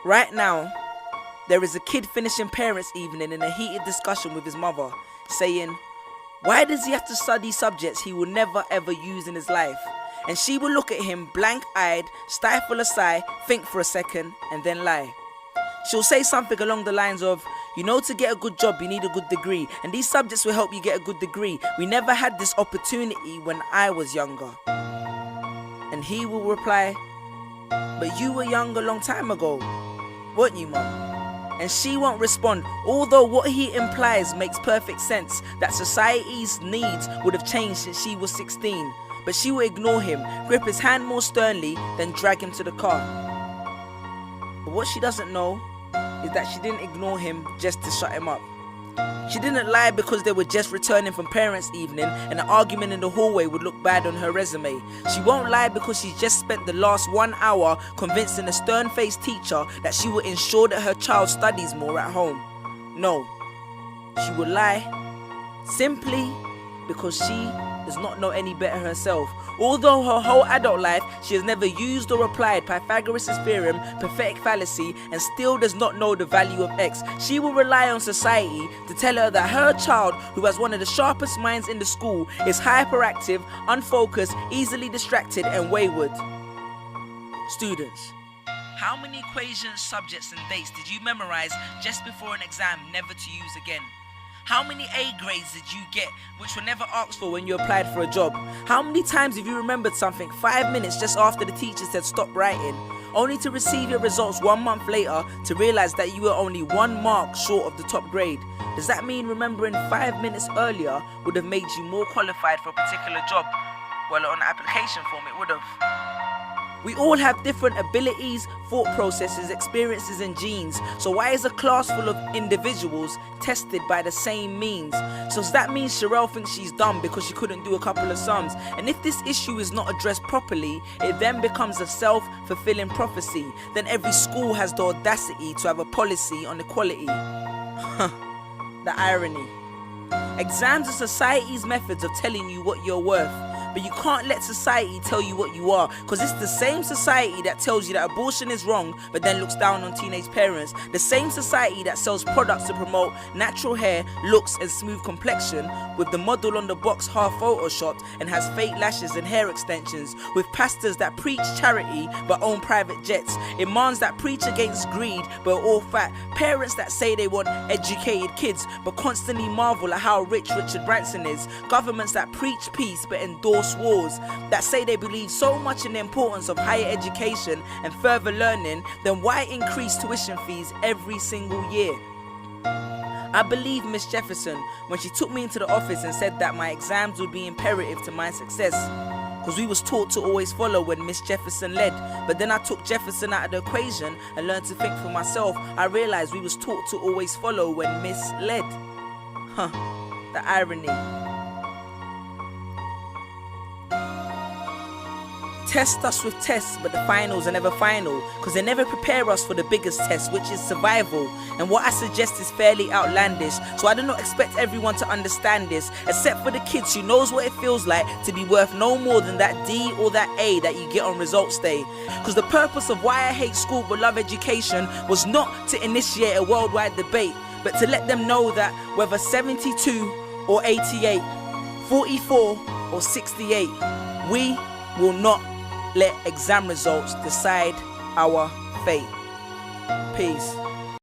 Right now, there is a kid finishing parents' evening in a heated discussion with his mother, saying, why does he have to study subjects he will never ever use in his life? And she will look at him blank-eyed, stifle a sigh, think for a second, and then lie. She'll say something along the lines of, you know, to get a good job you need a good degree, and these subjects will help you get a good degree. We never had this opportunity when I was younger. And he will reply, but you were young a long time ago, weren't you, Mum? And she won't respond, although what he implies makes perfect sense, that society's needs would have changed since she was 16. But she will ignore him, grip his hand more sternly, then drag him to the car. But what she doesn't know is that she didn't ignore him just to shut him up. She didn't lie because they were just returning from parents' evening and an argument in the hallway would look bad on her resume. She won't lie because she's just spent the last 1 hour convincing a stern-faced teacher that she will ensure that her child studies more at home. No, she will lie simply because she does not know any better herself. Although her whole adult life she has never used or applied Pythagoras' theorem, pathetic fallacy, and still does not know the value of x, she will rely on society to tell her that her child, who has one of the sharpest minds in the school, is hyperactive, unfocused, easily distracted, and wayward. Students, how many equations, subjects, and dates did you memorize just before an exam never to use again? How many A grades did you get which were never asked for when you applied for a job? How many times have you remembered something 5 minutes just after the teacher said stop writing, only to receive your results 1 month later to realize that you were only 1 mark short of the top grade? Does that mean remembering 5 minutes earlier would have made you more qualified for a particular job? Well, on the application form it would have. We all have different abilities, thought processes, experiences, and genes. So why is a class full of individuals tested by the same means? So does that mean Sherelle thinks she's dumb because she couldn't do a couple of sums? And if this issue is not addressed properly, it then becomes a self-fulfilling prophecy. Then every school has the audacity to have a policy on equality. The irony. Exams are society's methods of telling you what you're worth. But you can't let society tell you what you are, because it's the same society that tells you that abortion is wrong but then looks down on teenage parents. The same society that sells products to promote natural hair, looks and smooth complexion, with the model on the box half photoshopped and has fake lashes and hair extensions, with pastors that preach charity but own private jets, imams that preach against greed but are all fat, parents that say they want educated kids but constantly marvel at how rich Richard Branson is, governments that preach peace but endorse wars, that say they believe so much in the importance of higher education and further learning, then why increase tuition fees every single year? I believe Miss Jefferson when she took me into the office and said that my exams would be imperative to my success, because we was taught to always follow when Miss Jefferson led. But then I took Jefferson out of the equation and learned to think for myself. I realized we was taught to always follow when Miss led. The irony. Test us with tests, but the finals are never final, because they never prepare us for the biggest test, which is survival. And what I suggest is fairly outlandish, so I do not expect everyone to understand this, except for the kids who knows what it feels like to be worth no more than that D or that A that you get on results day. Because the purpose of why I hate school but love education was not to initiate a worldwide debate, but to let them know that whether 72 or 88, 44 or 68, we will not let exam results decide our fate. Peace.